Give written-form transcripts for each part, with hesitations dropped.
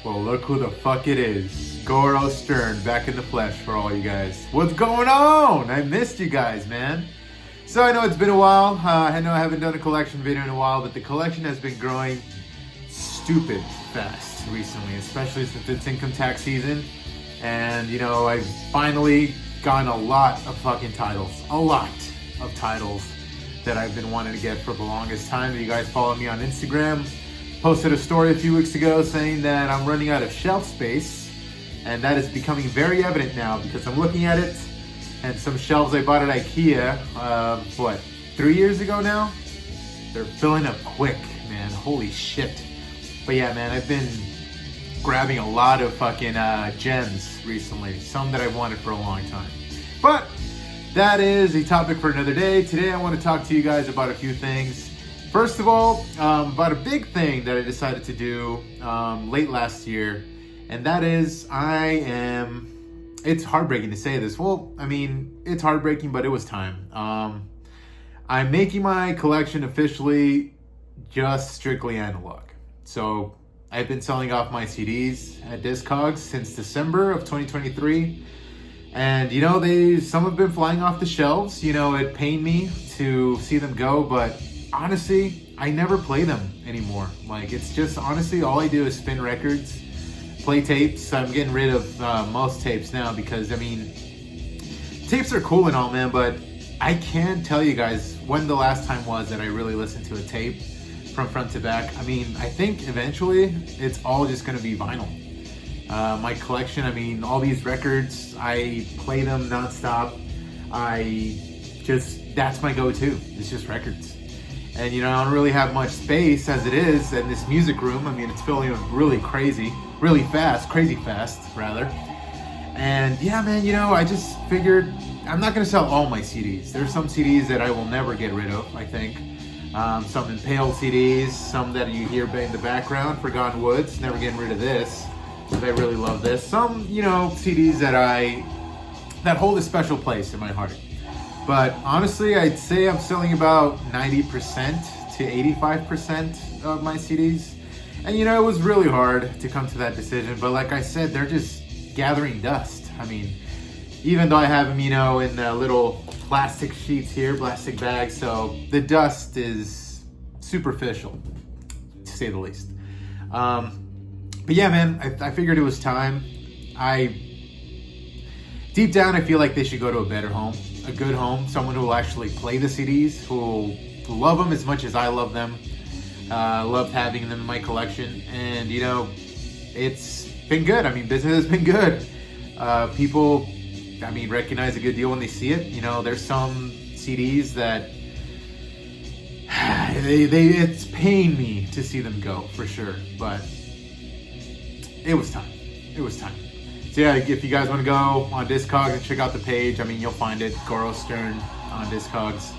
Well, look who the fuck it is. Goro Stern back in the flesh for all you guys. What's going on? I missed you guys, man. So I know it's been a while. I know I haven't done a collection video in a while, but the collection has been growing stupid fast recently, especially since it's income tax season. And, you know, I've finally gotten a lot of fucking titles. A lot of titles that I've been wanting to get for the longest time. You guys follow me on Instagram. Posted a story a few weeks ago saying that I'm running out of shelf space, and that is becoming very evident now because I'm looking at it and some shelves I bought at IKEA, 3 years ago now? They're filling up quick, man. Holy shit. But yeah, man, I've been grabbing a lot of fucking gems recently, some that I've wanted for a long time. But that is a topic for another day. Today I want to talk to you guys about a few things. First of all, about a big thing that I decided to do late last year, and that is it's heartbreaking to say this. Well, I mean, it's heartbreaking, but it was time. I'm making my collection officially just strictly analog. So I've been selling off my CDs at Discogs since December of 2023. And, you know, some have been flying off the shelves. You know, it pained me to see them go, but honestly, I never play them anymore. Like, it's just, honestly, all I do is spin records, play tapes. I'm getting rid of most tapes now because, I mean, tapes are cool and all, man, but I can't tell you guys when the last time was that I really listened to a tape from front to back. I mean, I think eventually it's all just going to be vinyl. My collection, I mean, all these records, I play them nonstop. That's my go-to. It's just records. And, you know, I don't really have much space as it is in this music room. I mean, it's filling up crazy fast, rather. And yeah, man, you know, I just figured I'm not going to sell all my CDs. There's some CDs that I will never get rid of, I think. Some Impaled CDs, some that you hear in the background, Forgotten Woods, never getting rid of this, because I really love this. Some, you know, CDs that hold a special place in my heart. But honestly, I'd say I'm selling about 90% to 85% of my CDs. And, you know, it was really hard to come to that decision. But like I said, they're just gathering dust. I mean, even though I have them, you know, in little plastic sheets here, plastic bags. So the dust is superficial, to say the least. But yeah, man, I figured it was time. Deep down, I feel like they should go to a better home. A good home, someone who will actually play the CDs, who will love them as much as I love them. Loved having them in my collection, and you know, it's been good. I mean, business has been good. People, I mean, recognize a good deal when they see it. You know, there's some CDs that it's pained me to see them go for sure, but it was time. It was time. So yeah, if you guys want to go on Discogs and check out the page, I mean, you'll find it, Goro Stern on Discogs.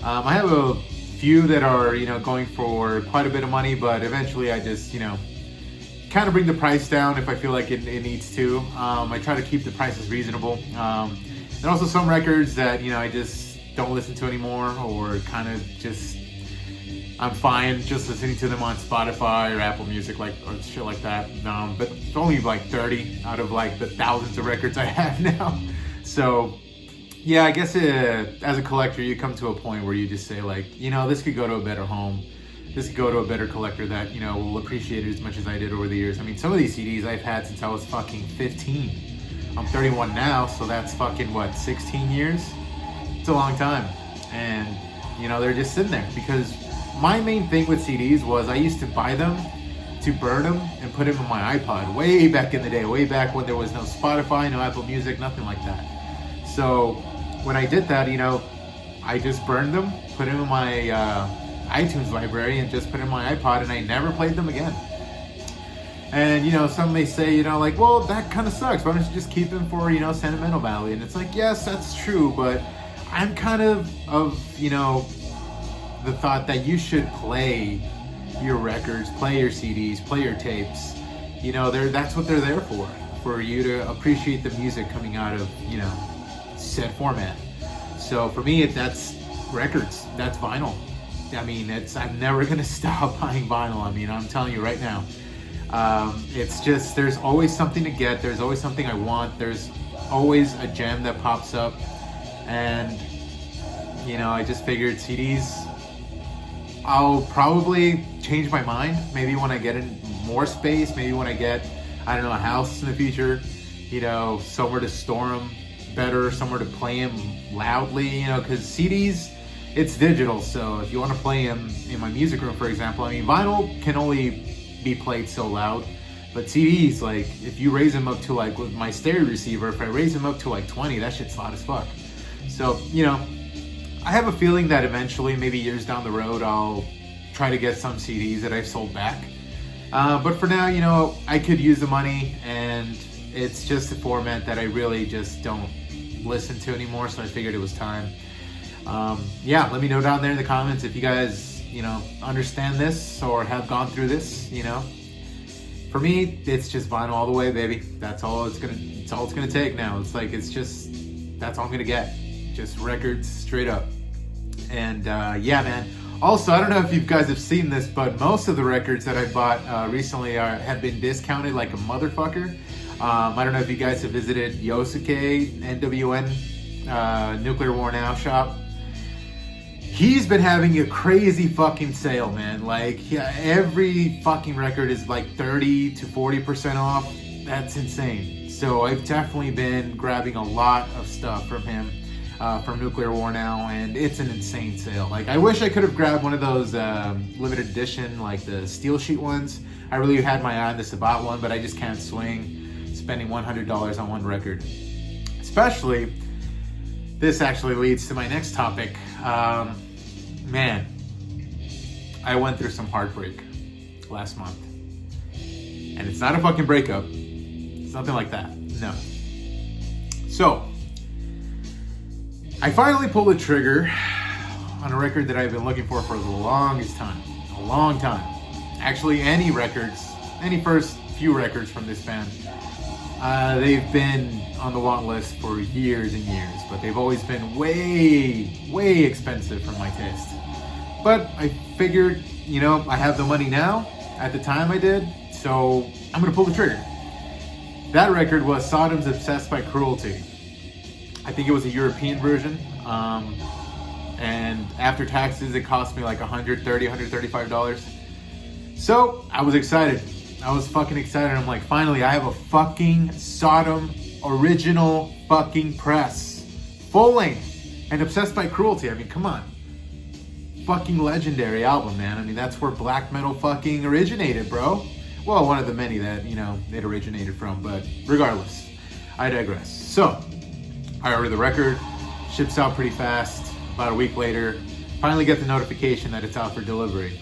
I have a few that are, you know, going for quite a bit of money, but eventually I just, you know, kind of bring the price down if I feel like it needs to. I try to keep the prices reasonable. And also some records that, you know, I just don't listen to anymore, or kind of just, I'm fine just listening to them on Spotify or Apple Music, or shit like that. But it's only like 30 out of like the thousands of records I have now. So yeah, I guess as a collector, you come to a point where you just say, like, you know, this could go to a better home. This could go to a better collector that, you know, will appreciate it as much as I did over the years. I mean, some of these CDs I've had since I was fucking 15. I'm 31 now, so that's fucking, 16 years? It's a long time. And, you know, they're just sitting there because my main thing with CDs was I used to buy them to burn them and put them in my iPod way back in the day, way back when there was no Spotify, no Apple Music, nothing like that. So when I did that, you know, I just burned them, put them in my iTunes library, and just put them in my iPod, and I never played them again. And, you know, some may say, you know, like, well, that kind of sucks. Why don't you just keep them for, you know, sentimental value? And it's like, yes, that's true, but I'm kind of, you know, the thought that you should play your records, play your CDs, play your tapes. You know, that's what they're there for you to appreciate the music coming out of, you know, said format. So for me, that's records, that's vinyl. I mean, I'm never gonna stop buying vinyl. I mean, I'm telling you right now. It's just, there's always something to get. There's always something I want. There's always a gem that pops up. And, you know, I just figured CDs, I'll probably change my mind. Maybe when I get in more space, maybe when I get, I don't know, a house in the future, you know, somewhere to store them better, somewhere to play them loudly, you know, because CDs, it's digital. So if you want to play them in my music room, for example, I mean, vinyl can only be played so loud, but CDs, like, if you raise them up to, like, with my stereo receiver, if I raise them up to like 20, that shit's loud as fuck. So, you know, I have a feeling that eventually, maybe years down the road, I'll try to get some CDs that I've sold back. But for now, you know, I could use the money, and it's just a format that I really just don't listen to anymore, so I figured it was time. Yeah, let me know down there in the comments if you guys, you know, understand this or have gone through this, you know. For me, it's just vinyl all the way, baby. That's all it's gonna take now. It's like, it's just, that's all I'm gonna get. Just records straight up. And yeah, man. Also, I don't know if you guys have seen this, but most of the records that I bought recently have been discounted like a motherfucker. I don't know if you guys have visited Yosuke, NWN, Nuclear War Now shop. He's been having a crazy fucking sale, man. Like, yeah, every fucking record is like 30 to 40% off. That's insane. So I've definitely been grabbing a lot of stuff from him. From Nuclear War Now, and it's an insane sale. Like, I wish I could have grabbed one of those limited edition, like the steel sheet ones. I really had my eye on the Sabat one, but I just can't swing spending $100 on one record. Especially, this actually leads to my next topic. Man, I went through some heartbreak last month. And it's not a fucking breakup. It's nothing like that. No. So, I finally pulled the trigger on a record that I've been looking for the longest time. A long time. Actually, any first few records from this band, they've been on the want list for years and years, but they've always been way, way expensive for my taste. But I figured, you know, I have the money now. At the time I did, so I'm gonna pull the trigger. That record was Sodom's Obsessed by Cruelty. I think it was a European version, and after taxes, it cost me like $130, $135. So I was excited. I was fucking excited. I'm like, finally, I have a fucking Sodom original fucking press, full length, and Obsessed by Cruelty. I mean, come on, fucking legendary album, man. I mean, that's where black metal fucking originated, bro. Well, one of the many that, you know, it originated from, but regardless, I digress. So I order the record, ships out pretty fast. About a week later, finally get the notification that it's out for delivery.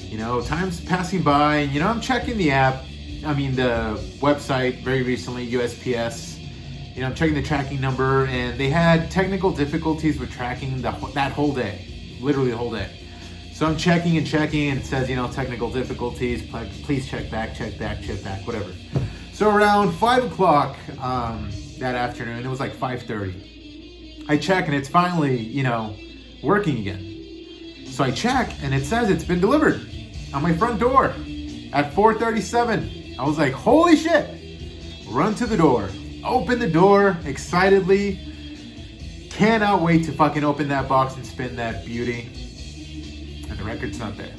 You know, time's passing by, and, you know, I'm checking the the website very recently, USPS. You know, I'm checking the tracking number, and they had technical difficulties with tracking that whole day, literally the whole day. So I'm checking, and it says, you know, technical difficulties, please check back, whatever. So around 5 o'clock, that afternoon, it was like 5:30. I check and it's finally, you know, working again. So I check and it says it's been delivered on my front door at 4:37. I was like, holy shit! Run to the door, open the door excitedly. Cannot wait to fucking open that box and spin that beauty. And the record's not there.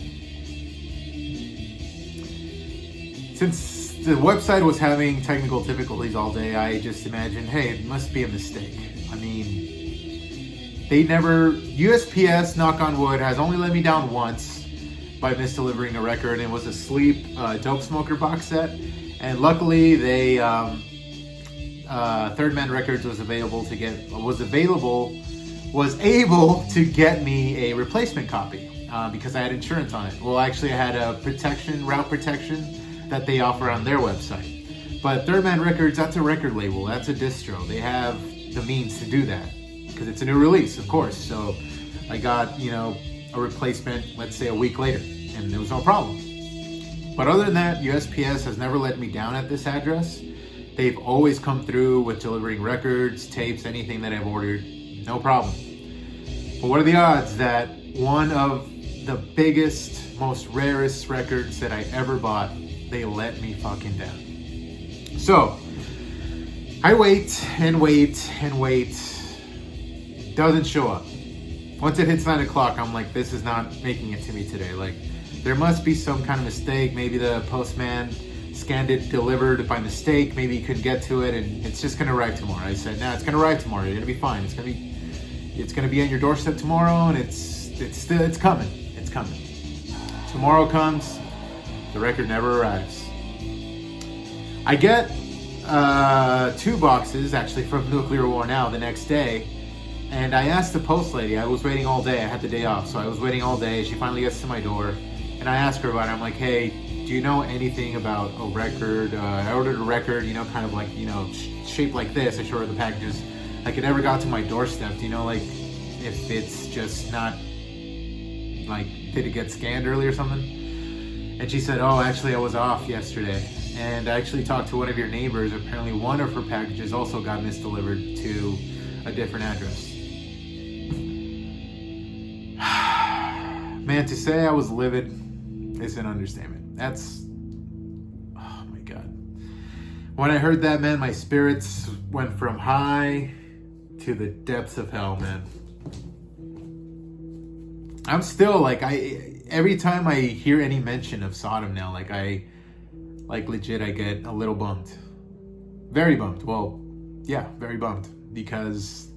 Since the website was having technical difficulties all day, I just imagined, hey, it must be a mistake. I mean, USPS, knock on wood, has only let me down once by misdelivering a record. It was a Sleep Dope Smoker box set. And luckily, they, Third Man Records was able to get me a replacement copy because I had insurance on it. Well, actually, I had a route protection that they offer on their website. But Third Man Records, that's a record label, that's a distro. They have the means to do that because it's a new release, of course. So I got, you know, a replacement, let's say a week later, and there was no problem. But other than that, USPS has never let me down at this address. They've always come through with delivering records, tapes, anything that I've ordered, no problem. But what are the odds that one of the biggest, most rarest records that I ever bought, they let me fucking down. So I wait and wait and wait. Doesn't show up. Once it hits 9 o'clock, I'm like, this is not making it to me today. Like, there must be some kind of mistake. Maybe the postman scanned it, delivered by mistake. Maybe he couldn't get to it, and it's just gonna arrive tomorrow. I said, nah, it's gonna arrive tomorrow. You're gonna be fine. It's gonna be on your doorstep tomorrow, and it's coming. It's coming. Tomorrow comes, the record never arrives. I get 2 boxes actually from Nuclear War Now the next day. And I asked the post lady, I was waiting all day, I had the day off, so I was waiting all day. She finally gets to my door, and I asked her about it. I'm like, hey, do you know anything about a record? I ordered a record, you know, kind of like, you know, shaped like this. I showed her the packages. Like, it never got to my doorstep. Do you know, like, if it's just not, like, did it get scanned early or something? And she said, oh, actually, I was off yesterday. And I actually talked to one of your neighbors. Apparently, one of her packages also got misdelivered to a different address. Man, to say I was livid is an understatement. Oh my God. When I heard that, man, my spirits went from high to the depths of hell, man. I'm still like, every time I hear any mention of Sodom now, legit, I get a little bummed. Very bummed. Well, yeah, very bummed. Because,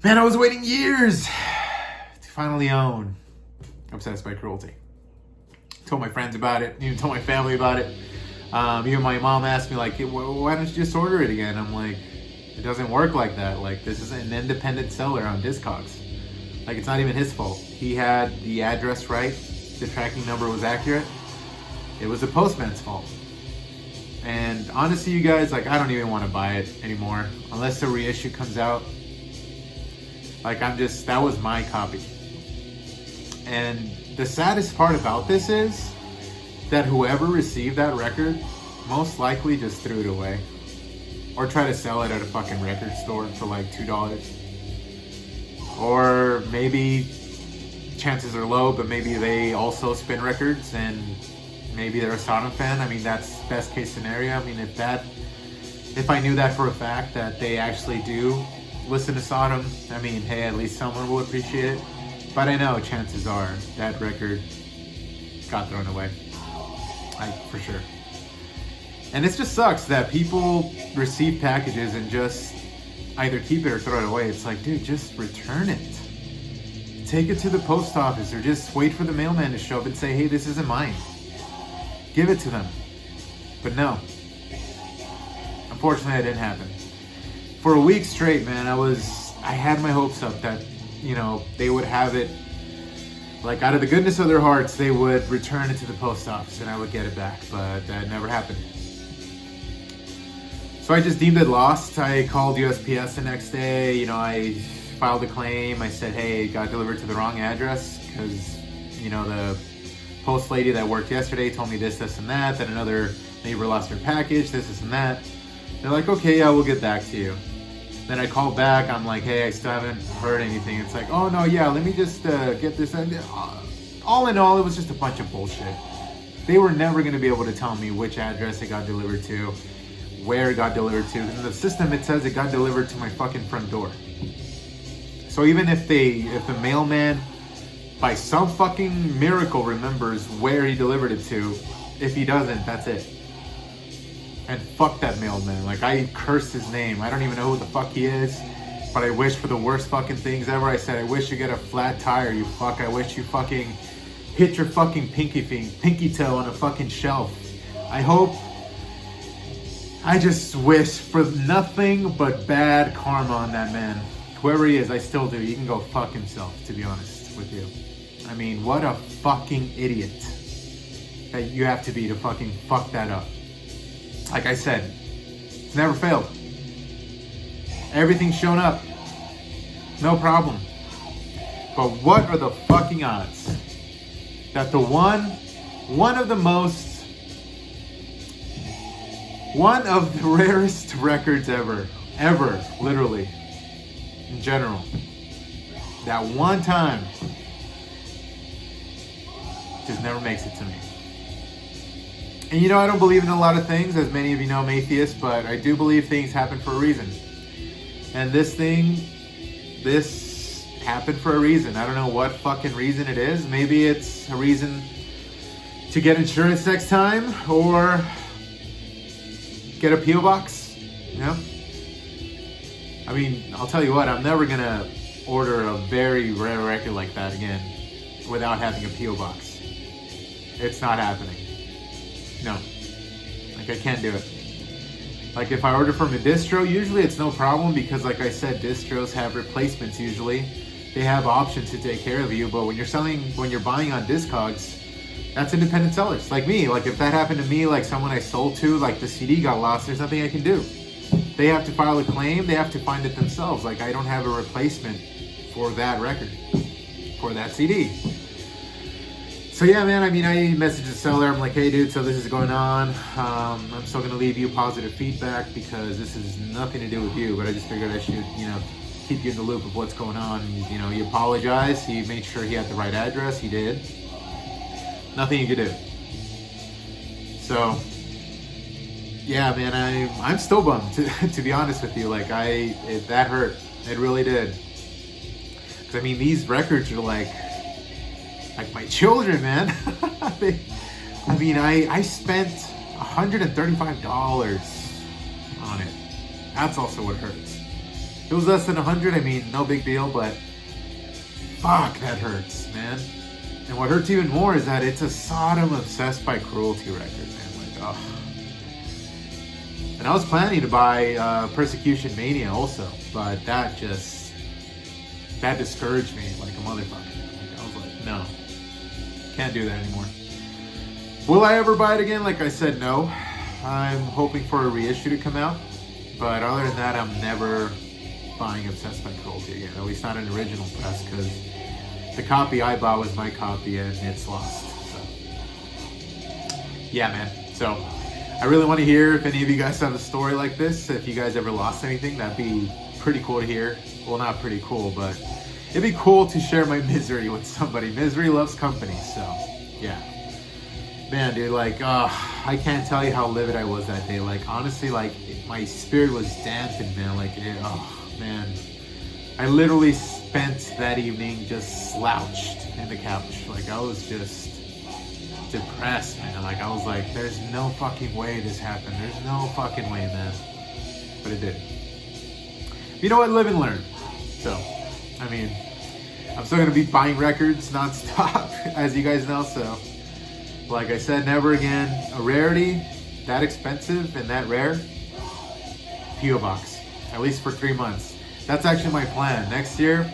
man, I was waiting years to finally own Obsessed by Cruelty. Told my friends about it, even told my family about it. Even my mom asked me, like, why don't you just order it again? I'm like, it doesn't work like that. Like, this is an independent seller on Discogs. Like, it's not even his fault. He had the address right. The tracking number was accurate. It was the postman's fault. And honestly, you guys, like, I don't even want to buy it anymore. Unless the reissue comes out. Like, that was my copy. And the saddest part about this is that whoever received that record most likely just threw it away. Or try to sell it at a fucking record store for like $2. Or maybe, chances are low, but maybe they also spin records and maybe they're a Sodom fan. I mean, that's best case scenario. I mean, if I knew that for a fact, that they actually do listen to Sodom, I mean, hey, at least someone will appreciate it. But I know chances are that record got thrown away. For sure. And it just sucks that people receive packages and just either keep it or throw it away. It's like, dude, just return it. Take it to the post office or just wait for the mailman to show up and say, hey, this isn't mine. Give it to them. But no. Unfortunately, that didn't happen. For a week straight, man, I had my hopes up that, you know, they would have it, like, out of the goodness of their hearts, they would return it to the post office and I would get it back, but that never happened. So I just deemed it lost. I called USPS the next day, you know, I filed a claim. I said, hey, it got delivered to the wrong address because, you know, the post lady that worked yesterday told me this, and that another neighbor lost her package, this, and that. They're like, okay, yeah, we'll get back to you. Then I call back, I'm like, hey, I still haven't heard anything. It's like, oh no, yeah, let me just get this. All in all, it was just a bunch of bullshit. They were never gonna be able to tell me which address it got delivered to, where it got delivered to. In the system, it says it got delivered to my fucking front door. So even if the mailman, by some fucking miracle, remembers where he delivered it to, if he doesn't, that's it. And fuck that mailman. Like, I cursed his name. I don't even know who the fuck he is, but I wish for the worst fucking things ever. I said, I wish you get a flat tire, you fuck. I wish you fucking hit your fucking pinky toe on a fucking shelf. I just wish for nothing but bad karma on that man. Whoever he is, I still do. He can go fuck himself, to be honest with you. I mean, what a fucking idiot that you have to be to fucking fuck that up. Like I said, it's never failed. Everything's shown up. No problem. But what are the fucking odds that the one of the rarest records ever, literally, in general, that one time just never makes it to me. And you know, I don't believe in a lot of things, as many of you know, I'm atheist, but I do believe things happen for a reason. And this happened for a reason. I don't know what fucking reason it is. Maybe it's a reason to get insurance next time, or get a P.O. box, you know? I mean, I'll tell you what, I'm never gonna order a very rare record like that again without having a P.O. box. It's not happening. No. Like, I can't do it. Like, if I order from a distro, usually it's no problem because, like I said, distros have replacements usually. They have options to take care of you, but when you're buying on Discogs, that's independent sellers. Like me, like if that happened to me, like someone I sold to, like the CD got lost, there's nothing I can do. They have to file a claim, they have to find it themselves. Like, I don't have a replacement for that record, for that CD. So yeah, man, I mean, I messaged the seller. I'm like, hey dude, so this is going on. I'm still gonna leave you positive feedback because this has nothing to do with you, but I just figured I should, you know, keep you in the loop of what's going on. You know, he apologized. He made sure he had the right address. He did. Nothing you could do. So, yeah, man, I'm still bummed, to be honest with you. Like, that hurt. It really did. Because, I mean, these records are like my children, man. I spent $135 on it. That's also what hurts. If it was less than 100, I mean, no big deal, but fuck, that hurts, man. And what hurts even more is that it's a Sodom Obsessed by Cruelty record, man. Like, oh. And I was planning to buy Persecution Mania also, but that discouraged me like a motherfucker. Like, I was like, no, can't do that anymore. Will I ever buy it again? Like I said, no. I'm hoping for a reissue to come out, but other than that, I'm never buying Obsessed by Cruelty again. At least not an original press, because the copy I bought was my copy and it's lost. So, yeah, man. So, I really want to hear if any of you guys have a story like this. If you guys ever lost anything, that'd be pretty cool to hear. Well, not pretty cool, but it'd be cool to share my misery with somebody. Misery loves company, so, yeah. Man, dude, like, I can't tell you how livid I was that day. Like, honestly, like, my spirit was dampened, man. Like, man. I literally spent that evening just slouched in the couch. Like, I was just depressed, man. Like, I was like, there's no fucking way this happened. There's no fucking way, man. But it did. You know what? Live and learn. So, I mean, I'm still going to be buying records nonstop, as you guys know. So, like I said, never again. A rarity that expensive and that rare, P.O. box. At least for 3 months. That's actually my plan. Next year,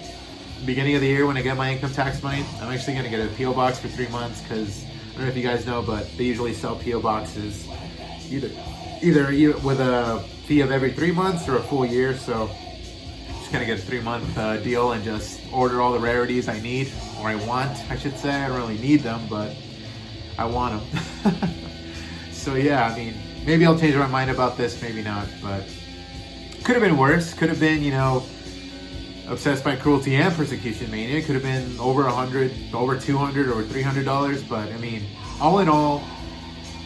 beginning of the year when I get my income tax money, I'm actually going to get a P.O. box for 3 months because, I don't know if you guys know, but they usually sell P.O. boxes either with a fee of every 3 months or a full year. So I'm just going to get a 3-month deal and just order all the rarities I need, or I want, I should say. I don't really need them, but I want them. So yeah, I mean, maybe I'll change my mind about this, maybe not, but could have been worse. Could have been, you know, Obsessed by Cruelty and Persecution Mania. It could have been over 100, over 200, or $300. But I mean, all in all,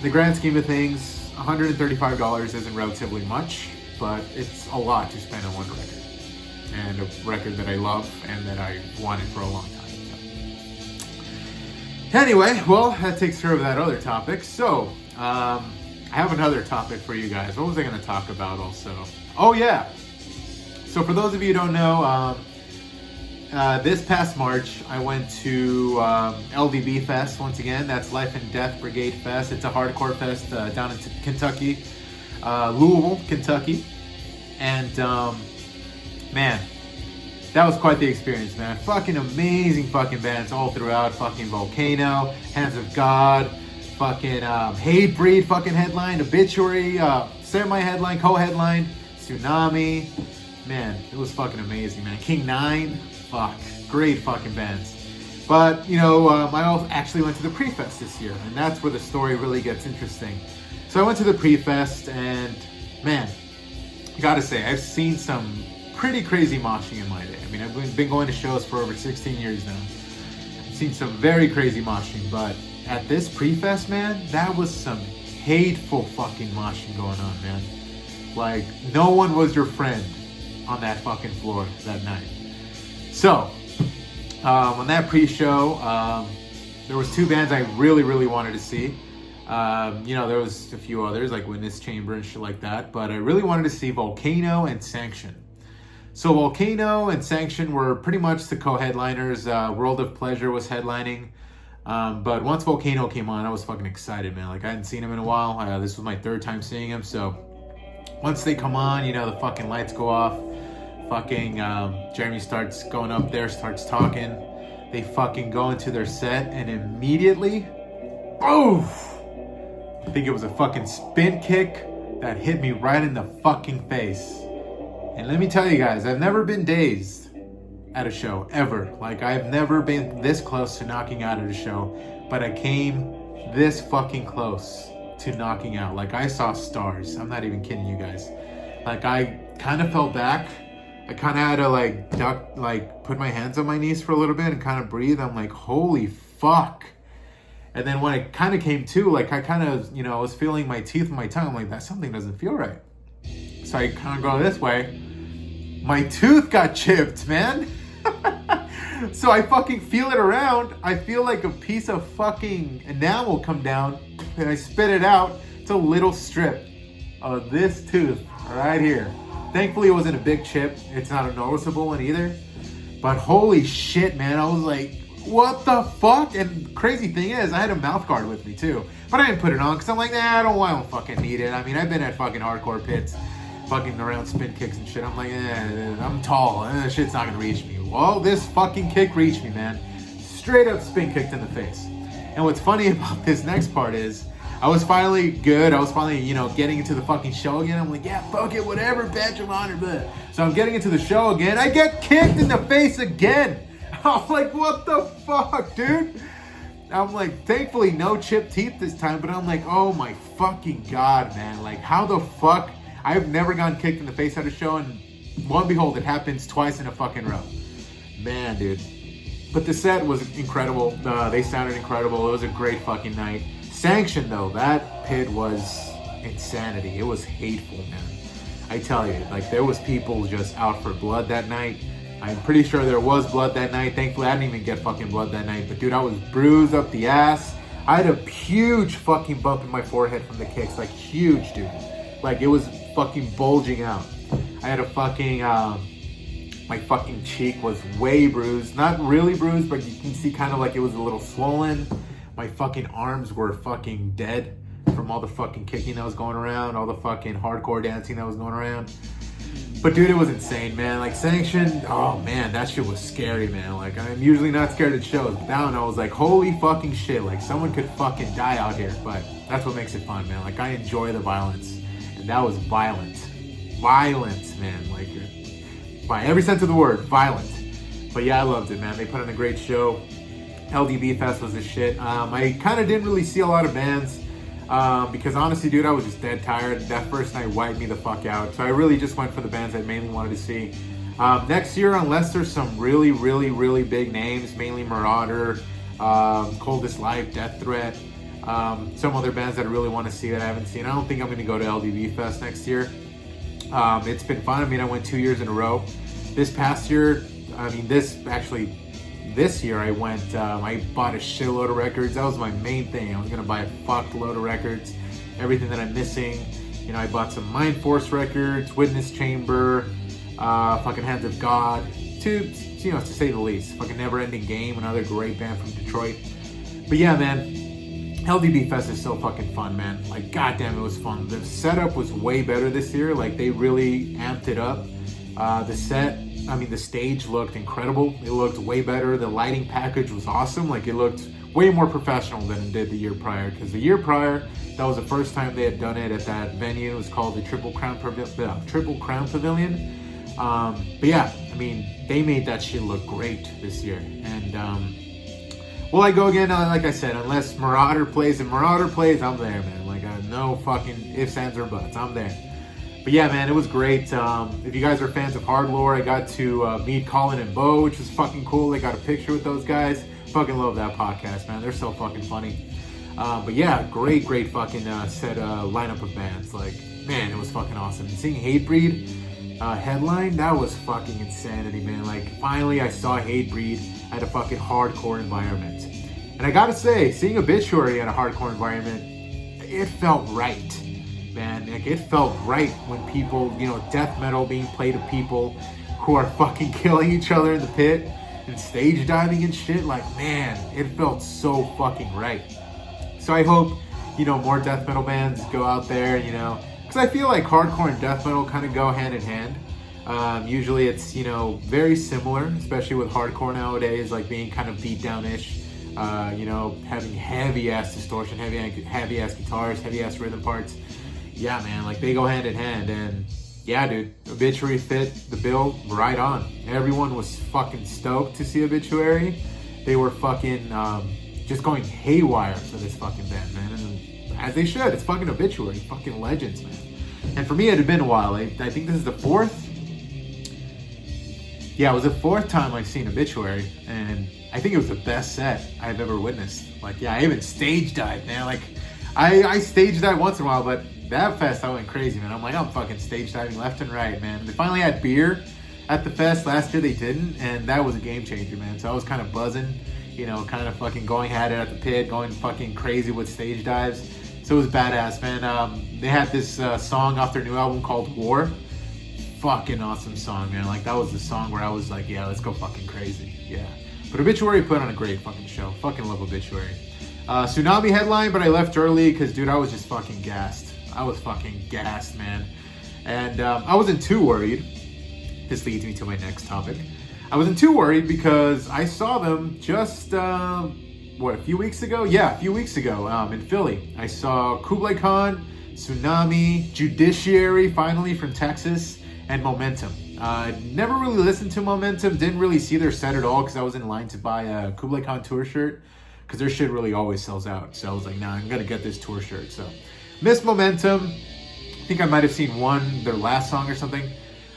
the grand scheme of things, $135 isn't relatively much, but it's a lot to spend on one record, and a record that I love and that I wanted for a long time. So. Anyway, well, that takes care of that other topic. So, I have another topic for you guys. What was I going to talk about also? Oh yeah. So for those of you who don't know, this past March, I went to LDB Fest once again. That's Life and Death Brigade Fest. It's a hardcore fest down in Kentucky, Louisville, Kentucky. And man, that was quite the experience, man. Fucking amazing fucking bands all throughout. Fucking Volcano, Hands of God, fucking Hatebreed fucking headline, Obituary, semi-headline, co-headline, Tsunami. Man, it was fucking amazing, man. King 9, fuck, great fucking bands. But, you know, I actually went to the pre-fest this year, and that's where the story really gets interesting. So I went to the pre-fest, and man, gotta say, I've seen some pretty crazy moshing in my day. I mean, I've been going to shows for over 16 years now. I've seen some very crazy moshing, but at this pre-fest, man, that was some hateful fucking moshing going on, man. Like, no one was your friend on that fucking floor that night. So, on that pre-show, there was 2 bands I really, really wanted to see. There was a few others like Witness Chamber and shit like that, but I really wanted to see Volcano and Sanction. So Volcano and Sanction were pretty much the co-headliners. World of Pleasure was headlining. But once Volcano came on, I was fucking excited, man. Like, I hadn't seen him in a while. This was my 3rd time seeing him. So once they come on, the fucking lights go off. Fucking Jeremy starts going up there, starts talking. They fucking go into their set, and immediately, oof! I think it was a fucking spin kick that hit me right in the fucking face. And let me tell you guys, I've never been dazed at a show, ever. Like, I've never been this close to knocking out at a show, but I came this fucking close to knocking out. Like, I saw stars. I'm not even kidding you guys. Like, I kind of fell back. I kind of had to, like, duck, like, put my hands on my knees for a little bit and kind of breathe. I'm like, holy fuck. And then when I kind of came to, like, I kind of, I was feeling my teeth and my tongue. I'm like, that something doesn't feel right. So I kind of go this way. My tooth got chipped, man. So I fucking feel it around. I feel like a piece of fucking enamel come down, and I spit it out. It's a little strip of this tooth right here. Thankfully, it wasn't a big chip. It's not a noticeable one either. But holy shit, man. I was like, what the fuck? And crazy thing is, I had a mouth guard with me too. But I didn't put it on because I'm like, I don't fucking need it. I mean, I've been at fucking hardcore pits, fucking around spin kicks and shit. I'm like, I'm tall. That shit's not going to reach me. Well, this fucking kick reached me, man. Straight up spin kicked in the face. And what's funny about this next part is, I was finally good. I was finally, getting into the fucking show again. I'm like, yeah, fuck it, whatever, badge of honor, blah. So I'm getting into the show again. I get kicked in the face again. I'm like, what the fuck, dude? I'm like, thankfully, no chipped teeth this time. But I'm like, oh my fucking God, man. Like, how the fuck? I've never gotten kicked in the face at a show. And lo and behold, it happens twice in a fucking row. Man, dude. But the set was incredible. They sounded incredible. It was a great fucking night. Sanction, though, that pit was insanity. It was hateful, man. I tell you, like, there was people just out for blood that night. I'm pretty sure there was blood that night. Thankfully, I didn't even get fucking blood that night. But, dude, I was bruised up the ass. I had a huge fucking bump in my forehead from the kicks. Like, huge, dude. Like, it was fucking bulging out. I had a fucking, my fucking cheek was way bruised. Not really bruised, but you can see kind of like it was a little swollen. My fucking arms were fucking dead from all the fucking kicking that was going around, all the fucking hardcore dancing that was going around. But dude, it was insane, man. Like, Sanction, oh man, that shit was scary, man. Like, I'm usually not scared at shows, but that one I was like, holy fucking shit. Like, someone could fucking die out here. But that's what makes it fun, man. Like, I enjoy the violence. And that was violent. Violent, man. Like, by every sense of the word, violent. But yeah, I loved it, man. They put on a great show. LDB Fest was the shit. I kind of didn't really see a lot of bands because honestly, dude, I was just dead tired. That first night wiped me the fuck out. So I really just went for the bands I mainly wanted to see. Next year, unless there's some really, really, really big names, mainly Marauder, Coldest Life, Death Threat, some other bands that I really want to see that I haven't seen. I don't think I'm going to go to LDB Fest next year. It's been fun. I mean, I went 2 years in a row. This past year, this year I went, I bought a shitload of records. That was my main thing. I was going to buy a fuck load of records. Everything that I'm missing. I bought some Mind Force records, Witness Chamber, fucking Hands of God, to say the least. Fucking Never Ending Game, another great band from Detroit. But yeah, man, LDB Fest is so fucking fun, man. Like, goddamn, it was fun. The setup was way better this year. Like, they really amped it up. The stage looked incredible. It looked way better. The lighting package was awesome. Like, it looked way more professional than it did the year prior. Because the year prior, that was the first time they had done it at that venue. It was called the Triple Crown Pavilion. But yeah, I mean, they made that shit look great this year. And will I go again? Like I said, unless Marauder plays. If Marauder plays, I'm there, man. Like, no fucking ifs, ands, or buts. I'm there. But yeah, man, it was great. If you guys are fans of Hardlore, I got to meet Colin and Bo, which was fucking cool. They got a picture with those guys. Fucking love that podcast, man. They're so fucking funny. But yeah, great fucking set lineup of bands. Like, man, it was fucking awesome. And seeing Hatebreed headline, that was fucking insanity, man. Like, finally I saw Hatebreed at a fucking hardcore environment. And I gotta say, seeing Obituary at a hardcore environment, it felt right, man. Like, it felt right when people, you know, death metal being played to people who are fucking killing each other in the pit and stage diving and shit. Like, man, it felt so fucking right. So I hope, you know, more death metal bands go out there, you know, because I feel like hardcore and death metal kind of go hand in hand. Usually it's, you know, very similar, especially with hardcore nowadays, like being kind of beat down-ish, you know, having heavy-ass distortion, heavy-ass guitars, heavy-ass rhythm parts. Yeah, man, like they go hand in hand. And yeah, dude, Obituary fit the bill right on. Everyone was fucking stoked to see Obituary. They were fucking just going haywire for this fucking band, man. And as they should. It's fucking Obituary. Fucking legends, man. And for me, it had been a while. I think this is the fourth. Yeah, it was the fourth time I've seen Obituary. And I think it was the best set I've ever witnessed. Like, yeah, I even stage dived, man. Like, I stage dive once in a while, but that fest I went crazy, man. I'm like, I'm fucking stage diving left and right, man. They finally had beer at the fest. Last year they didn't, and that was a game changer, man. So I was kind of buzzing, you know, kind of fucking going at it at the pit, going fucking crazy with stage dives. So it was badass, man. They had this song off their new album called War. Fucking awesome song, man. Like, that was the song where I was like, yeah, let's go fucking crazy. Yeah. But Obituary put on a great fucking show. Fucking love Obituary. Tsunami headline, but I left early because, dude, I was just fucking gassed. I was fucking gassed, man. And I wasn't too worried. This leads me to my next topic. I wasn't too worried because I saw them just, a few weeks ago? Yeah, a few weeks ago in Philly. I saw Kublai Khan, Tsunami, Judiciary, finally from Texas, and Momentum. Never really listened to Momentum, didn't really see their set at all because I was in line to buy a Kublai Khan tour shirt because their shit really always sells out. So I was like, nah, I'm going to get this tour shirt. So missed Momentum. I think I might have seen their last song or something.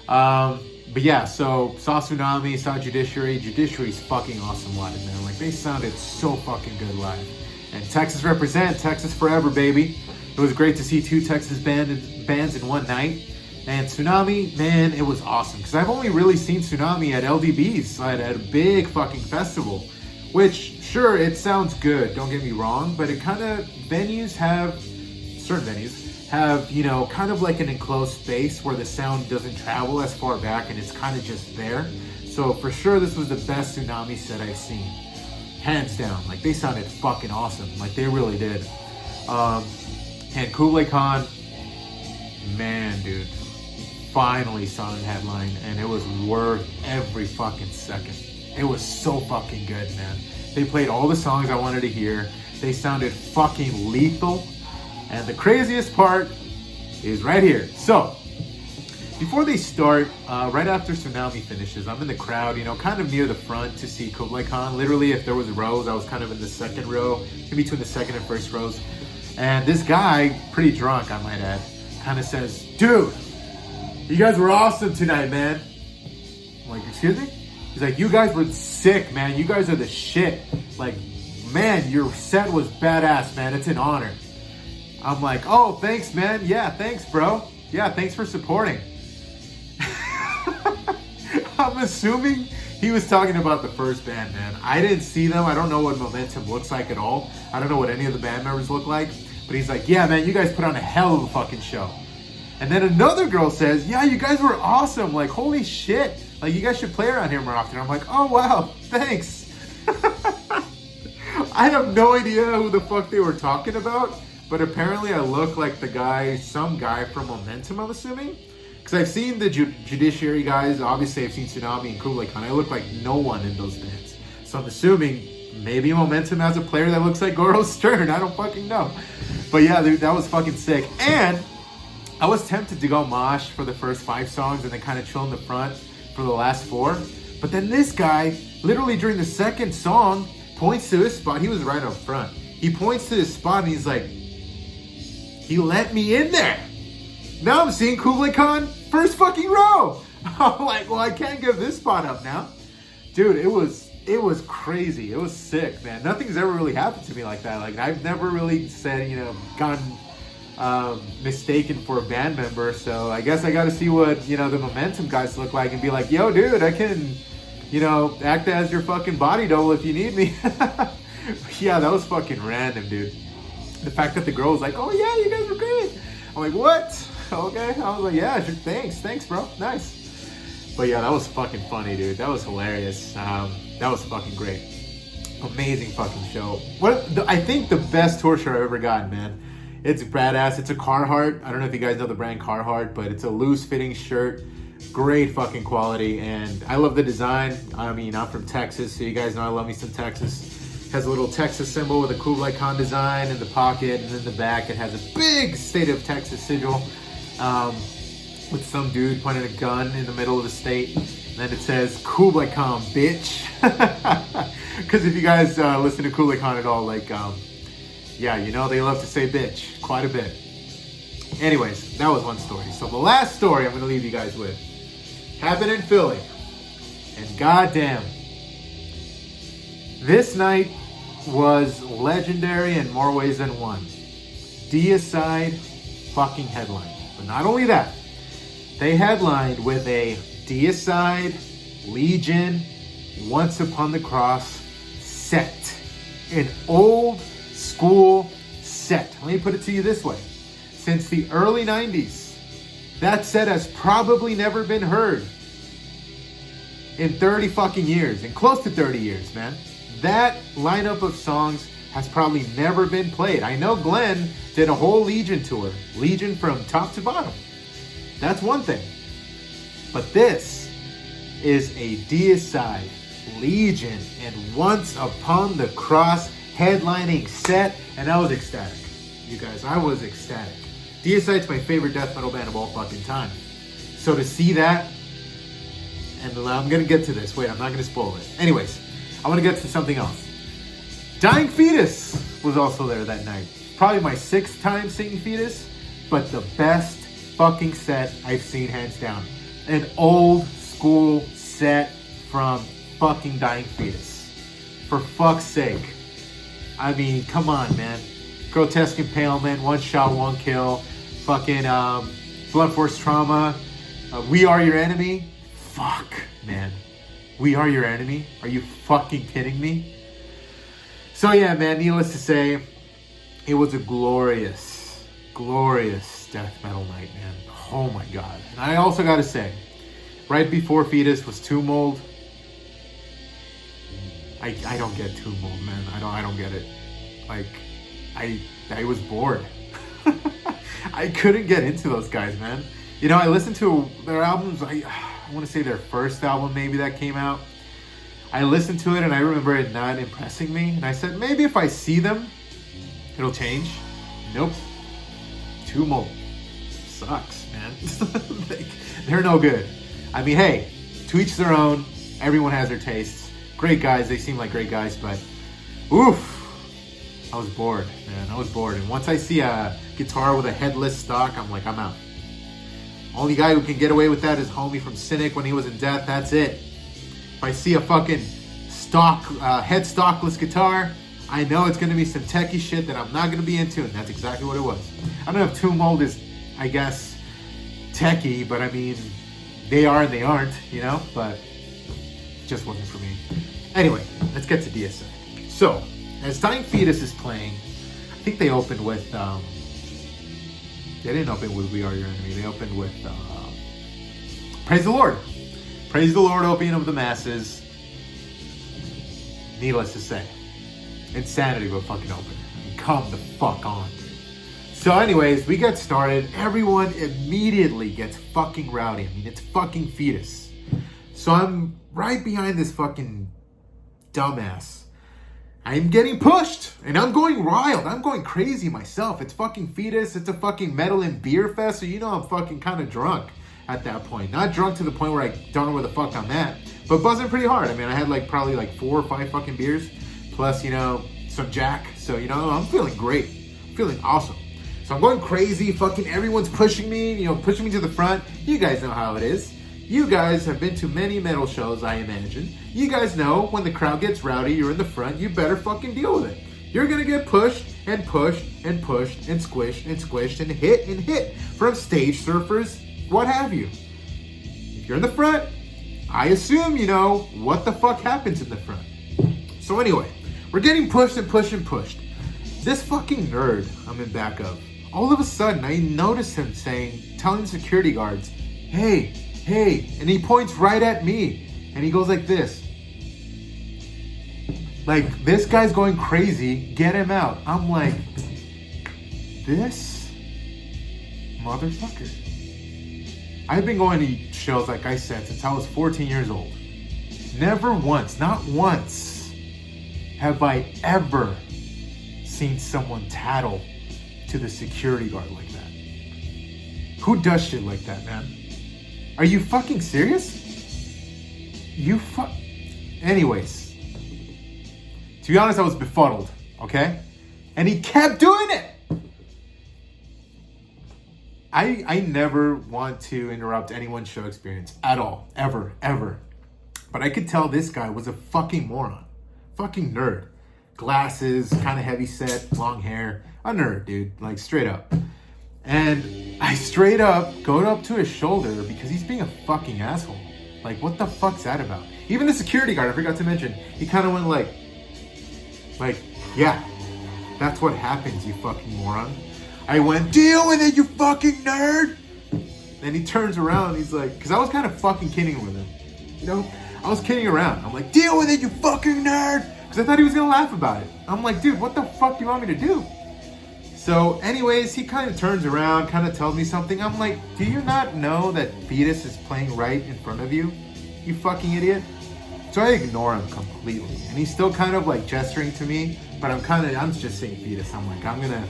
But yeah, so saw Tsunami, saw Judiciary. Judiciary's fucking awesome live, man. Like, they sounded so fucking good live. And Texas represent, Texas forever, baby. It was great to see two Texas bands in one night. And Tsunami, man, it was awesome. Because I've only really seen Tsunami at LDB's, at a big fucking festival. Which, sure, it sounds good, don't get me wrong. But it kind of, certain venues have, you know, kind of like an enclosed space where the sound doesn't travel as far back and it's kind of just there. So for sure, this was the best Tsunami set I've seen. Hands down. Like, they sounded fucking awesome. Like, they really did. And Kublai Khan, man, dude, finally saw them headline, and it was worth every fucking second. It was so fucking good, man. They played all the songs I wanted to hear. They sounded fucking lethal. And the craziest part is right here. So, before they start, right after Tsunami finishes, I'm in the crowd, you know, kind of near the front to see Kublai Khan. Literally, if there was rows, I was kind of in the second row, in between the second and first rows. And this guy, pretty drunk, I might add, kind of says, dude, you guys were awesome tonight, man. I'm like, excuse me? He's like, you guys were sick, man. You guys are the shit. Like, man, your set was badass, man. It's an honor. I'm like, oh, thanks, man. Yeah, thanks, bro. Yeah, thanks for supporting. I'm assuming he was talking about the first band, man. I didn't see them. I don't know what Momentum looks like at all. I don't know what any of the band members look like. But he's like, yeah, man, you guys put on a hell of a fucking show. And then another girl says, yeah, you guys were awesome. Like, holy shit. Like, you guys should play around here more often. I'm like, oh, wow, thanks. I have no idea who the fuck they were talking about. But apparently I look like some guy from Momentum, I'm assuming. Because I've seen the Judiciary guys. Obviously, I've seen Tsunami and Kublai Khan. I look like no one in those bands. So I'm assuming maybe Momentum has a player that looks like Goro Stern. I don't fucking know. But yeah, dude, that was fucking sick. And I was tempted to go mosh for the first 5 songs and then kind of chill in the front for the last 4. But then this guy, literally during the second song, points to his spot. He was right up front. He points to his spot and he's like, he let me in there. Now I'm seeing Kublai Khan first fucking row. I'm like, well, I can't give this spot up now. Dude, it was It was crazy. It was sick, man. Nothing's ever really happened to me like that. Like, I've never really said, gotten mistaken for a band member. So I guess I got to see what, the Momentum guys look like and be like, yo, dude, I can, act as your fucking body double if you need me. Yeah, that was fucking random, dude. The fact that the girl was like, oh yeah, you guys were great. I'm like, what? Okay. I was like, yeah, sure. Thanks, bro. Nice. But yeah, that was fucking funny, dude. That was hilarious. That was fucking great. Amazing fucking show. I think the best tour shirt I've ever gotten, man. It's badass. It's a Carhartt. I don't know if you guys know the brand Carhartt, but it's a loose fitting shirt. Great fucking quality. And I love the design. I mean, I'm from Texas, so you guys know I love me some Texas. Has a little Texas symbol with a Kublai Khan design in the pocket, and in the back it has a big state of Texas sigil with some dude pointing a gun in the middle of the state. And then it says Kublai Khan, bitch. Because if you guys listen to Kublai Khan at all, like, yeah, they love to say bitch quite a bit. Anyways, that was one story. So the last story I'm going to leave you guys with happened in Philly. And goddamn, this night was legendary in more ways than one. Deicide fucking headline. But not only that, they headlined with a Deicide Legion Once Upon the Cross set. An old school set. Let me put it to you this way. Since the early 90s, that set has probably never been heard in 30 fucking years. In close to 30 years, man. That lineup of songs has probably never been played. I know Glenn did a whole Legion tour. Legion from top to bottom. That's one thing. But this is a Deicide Legion and Once Upon the Cross headlining set. And I was ecstatic. You guys, I was ecstatic. Deicide's my favorite death metal band of all fucking time. So to see that, and I'm going to get to this. Wait, I'm not going to spoil it. Anyways, I want to get to something else. Dying Fetus was also there that night. Probably my 6th time seeing Fetus, but the best fucking set I've seen, hands down. An old school set from fucking Dying Fetus. For fuck's sake. I mean, come on, man. Grotesque Impalement, One Shot, One Kill. Fucking Blunt Force Trauma. We Are Your Enemy. Fuck, man. We Are Your Enemy? Are you fucking kidding me? So yeah, man, needless to say, it was a glorious, glorious death metal night, man. Oh my god. And I also gotta say, right before Fetus was Tomb Mold. I don't get Tomb Mold, man. I don't get it. Like, I was bored. I couldn't get into those guys, man. I listened to their albums. I want to say their first album maybe that came out. I listened to it and I remember it not impressing me. And I said, maybe if I see them, it'll change. Nope. Tomb Mold sucks, man. They're no good. I mean, hey, to each their own. Everyone has their tastes. Great guys. They seem like great guys, but oof. I was bored, man. I was bored. And once I see a guitar with a headless stock, I'm like, I'm out. Only guy who can get away with that is homie from Cynic when he was in Death. That's it. If I see a fucking head stockless guitar, I know it's going to be some techie shit that I'm not going to be into, and that's exactly what it was. I don't know if Tomb Mold is, I guess, techie, but I mean, they are and they aren't, but it just wasn't for me. Anyway, let's get to Deicide. So, as Dying Fetus is playing, I think they opened with, they didn't open with We Are Your Enemy, they opened with Praise the Lord. Praise the Lord, opium of the masses. Needless to say, insanity will fucking open. I mean, come the fuck on, dude. So anyways, we get started. Everyone immediately gets fucking rowdy. I mean, it's fucking Fetus. So I'm right behind this fucking dumbass. I'm getting pushed, and I'm going wild. I'm going crazy myself. It's fucking Fetus. It's a fucking metal and beer fest, so I'm fucking kind of drunk at that point. Not drunk to the point where I don't know where the fuck I'm at, but buzzing pretty hard. I mean, I had probably 4 or 5 fucking beers, plus, some Jack. So, I'm feeling great. I'm feeling awesome. So I'm going crazy. Fucking everyone's pushing me, pushing me to the front. You guys know how it is. You guys have been to many metal shows, I imagine. You guys know when the crowd gets rowdy, you're in the front, you better fucking deal with it. You're gonna get pushed and pushed and pushed and squished and squished and hit from stage surfers, what have you. If you're in the front, I assume you know what the fuck happens in the front. So anyway, we're getting pushed and pushed and pushed. This fucking nerd I'm in back of, all of a sudden I notice him telling security guards, hey, and he points right at me and he goes like this. Like, this guy's going crazy, get him out. I'm like, this motherfucker. I've been going to shows, like I said, since I was 14 years old. Never once, not once, have I ever seen someone tattle to the security guard like that. Who does shit like that, man? Are you fucking serious? Anyways, to be honest, I was befuddled, okay? And he kept doing it. I never want to interrupt anyone's show experience at all, ever. But I could tell this guy was a fucking moron. Fucking nerd. Glasses, kind of heavy set, long hair. A nerd, dude, like straight up. And I straight up go up to his shoulder because he's being a fucking asshole. Like, what the fuck's that about? Even the security guard, I forgot to mention, he kind of went like, yeah, that's what happens, you fucking moron. I went, deal with it, you fucking nerd. Then he turns around, he's like, because I was kind of fucking kidding with him. You know, I was kidding around. I'm like, deal with it, you fucking nerd. Because I thought he was going to laugh about it. I'm like, dude, what the fuck do you want me to do? So anyways, he kind of turns around, kind of tells me something. I'm like, do you not know that Fetus is playing right in front of you? You fucking idiot. So I ignore him completely. And he's still kind of like gesturing to me, but I'm just saying Fetus. I'm like, I'm going to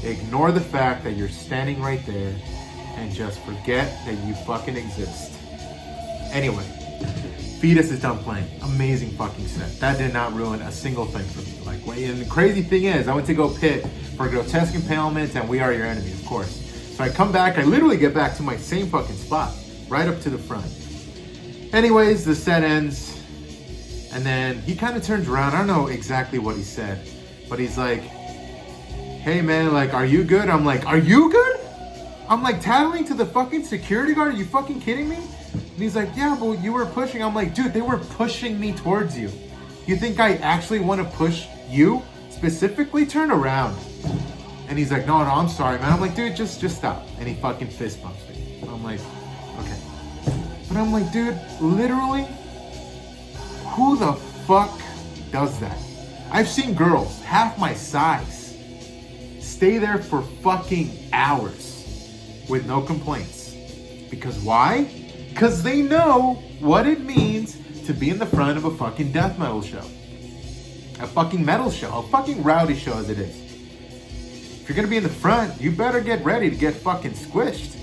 ignore the fact that you're standing right there and just forget that you fucking exist. Anyway, Fetus is done playing. Amazing fucking set. That did not ruin a single thing for me. Like, and the crazy thing is, I went to go pit for Grotesque Impalement and We Are Your Enemy, of course. So I come back, I literally get back to my same fucking spot, right up to the front. Anyways, the set ends, and then he kind of turns around. I don't know exactly what he said, but he's like, hey man, like, are you good? I'm like, are you good? I'm like tattling to the fucking security guard? Are you fucking kidding me? And he's like, yeah, well, you were pushing. I'm like, dude, they were pushing me towards you. You think I actually want to push you? Specifically, turn around. And he's like, no, I'm sorry, man. I'm like, dude, just stop. And he fucking fist bumps me. I'm like, okay. But I'm like, dude, literally, who the fuck does that? I've seen girls half my size stay there for fucking hours with no complaints. Because why? Because they know what it means to be in the front of a fucking death metal show. A fucking metal show. A fucking rowdy show as it is. If you're gonna be in the front, you better get ready to get fucking squished.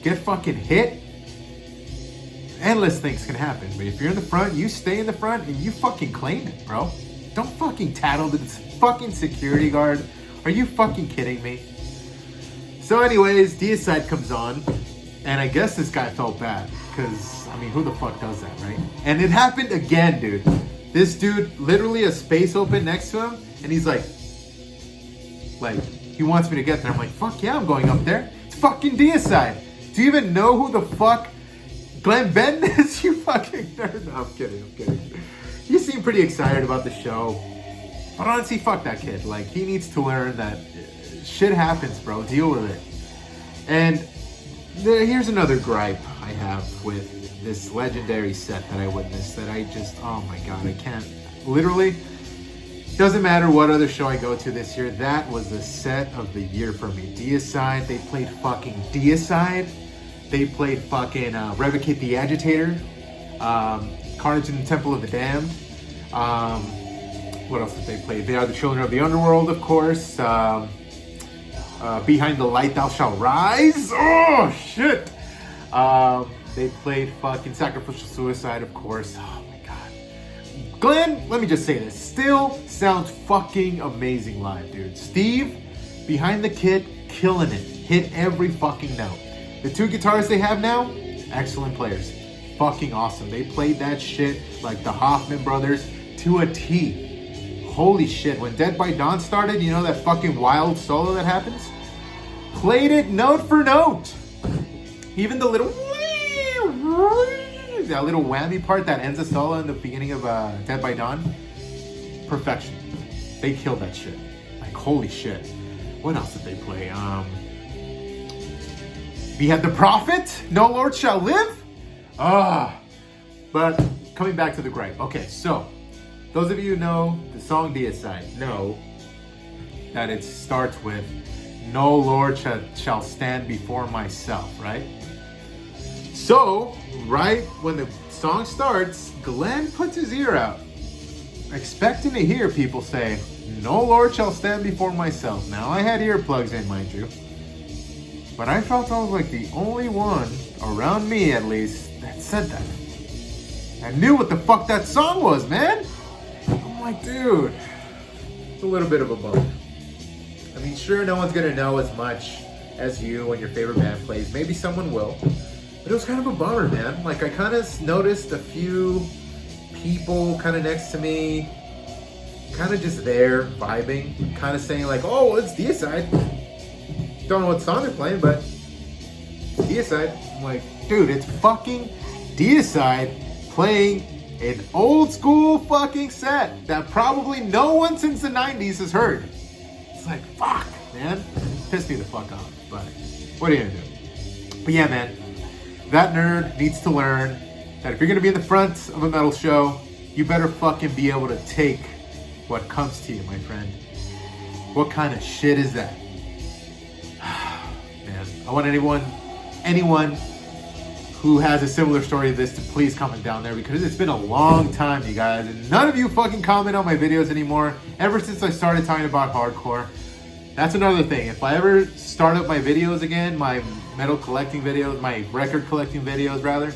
Get fucking hit. Endless things can happen. But if you're in the front, you stay in the front and you fucking claim it, bro. Don't fucking tattle to this fucking security guard. Are you fucking kidding me? So anyways, Deicide comes on. And I guess this guy felt bad. Because, I mean, who the fuck does that, right? And it happened again, dude. This dude, literally a space opened next to him. And he's like, he wants me to get there. I'm like, fuck yeah, I'm going up there. It's fucking Deicide. Do you even know who the fuck Glenn Benton is? You fucking nerd. No, I'm kidding. He seemed pretty excited about the show. But honestly, fuck that kid. Like, he needs to learn that shit happens, bro. Deal with it. And here's another gripe I have with this legendary set that I witnessed that I just, oh my god, I can't. Literally, doesn't matter what other show I go to this year, that was the set of the year for me. Deicide, they played fucking Deicide. They played fucking Revocate the Agitator, Carnage in the Temple of the Damned. What else did they play? They Are the Children of the Underworld, of course. Behind the Light Thou Shalt Rise. Oh, shit. They played fucking Sacrificial Suicide, of course. Oh, my God. Glenn, let me just say this. Still sounds fucking amazing live, dude. Steve, behind the kit, killing it. Hit every fucking note. The two guitarists they have now, excellent players. fucking awesome. They played that shit like the Hoffman brothers to a T. Holy shit. When Dead by Dawn started, you know that fucking wild solo that happens? Played it note for note. Even the little that little whammy part that ends the solo in the beginning of Dead by Dawn, perfection. They killed that shit. Like, holy shit. What else did they play? We had The Prophet, No Lord Shall Live. But coming back to the gripe. Okay, so those of you who know the song Deicide know that it starts with No Lord shall stand before myself, right? So, right when the song starts, Glenn puts his ear out, expecting to hear people say, No Lord shall stand before myself. Now, I had earplugs in, mind you, but I felt I was like the only one, around me at least, that said that. I knew what the fuck that song was, man. I'm like, dude, it's a little bit of a bummer. I mean, sure, no one's gonna know as much as you when your favorite band plays. Maybe someone will. But it was kind of a bummer, man. Like, I kind of noticed a few people kind of next to me, kind of just there, vibing, kind of saying like, oh, it's Deicide. Don't know what song they're playing, but it's Deicide. I'm like, dude, it's fucking Deicide playing an old school fucking set that probably no one since the 90s has heard. It's like, fuck, man. Pissed me the fuck off, but what are you gonna do? But yeah, man, that nerd needs to learn that if you're gonna be in the front of a metal show, you better fucking be able to take what comes to you, my friend. What kind of shit is that? Man, I want anyone who has a similar story to this to please comment down there, because it's been a long time, you guys, and none of you fucking comment on my videos anymore ever since I started talking about hardcore. That's another thing. If I ever start up my videos again, my metal collecting videos, my record collecting videos rather,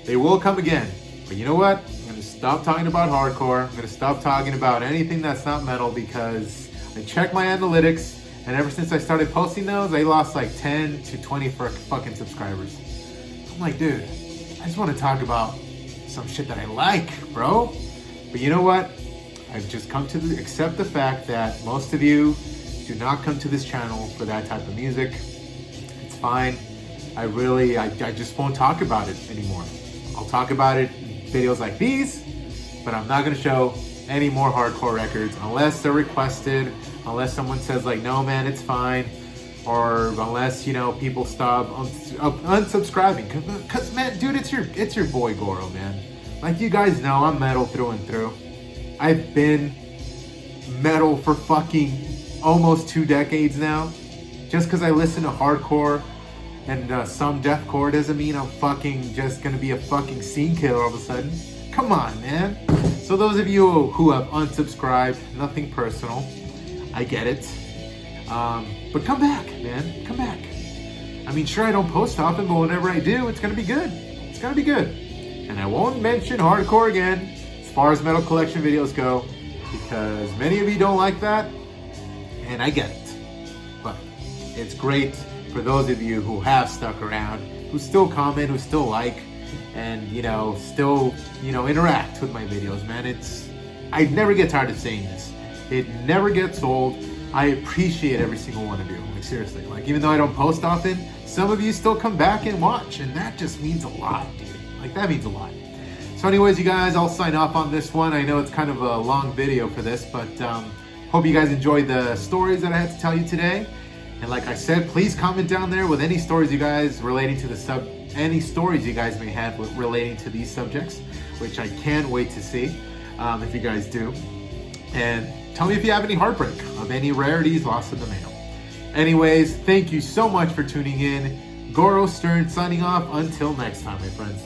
they will come again. But you know what? I'm going to stop talking about hardcore. I'm going to stop talking about anything that's not metal, because I checked my analytics, and ever since I started posting those, I lost like 10 to 20 fucking subscribers. I'm like, dude, I just want to talk about some shit that I like, bro. But you know what? I've just come to accept the fact that most of you do not come to this channel for that type of music. It's fine. I just won't talk about it anymore. I'll talk about it in videos like these, but I'm not going to show any more hardcore records unless they're requested, unless someone says like, no man, it's fine, or unless, you know, people stop unsubscribing. Cause man, dude, it's your boy Goro, man. Like, you guys know I'm metal through and through. I've been metal for fucking almost 2 decades now. Just because I listen to hardcore and some deathcore doesn't mean I'm fucking just gonna be a fucking scene killer all of a sudden. Come on, man. So those of you who have unsubscribed, nothing personal, I get it. But come back, man. Come back. I mean, sure, I don't post often, but whenever I do, it's gonna be good. It's gonna be good. And I won't mention hardcore again as far as metal collection videos go, because many of you don't like that, and I get it. But it's great for those of you who have stuck around, who still comment, who still like, and, you know, still, you know, interact with my videos, man. I never get tired of saying this. It never gets old. I appreciate every single one of you. Like, seriously. Like, even though I don't post often, some of you still come back and watch, and that just means a lot, dude. Like, that means a lot. So anyways, you guys, I'll sign off on this one. I know it's kind of a long video for this, but hope you guys enjoyed the stories that I had to tell you today. And like I said, please comment down there with any stories you guys relating to any stories you guys may have relating to these subjects, which I can't wait to see if you guys do. And tell me if you have any heartbreak of any rarities lost in the mail. Anyways, thank you so much for tuning in. Goro Stern signing off. Until next time, my friends.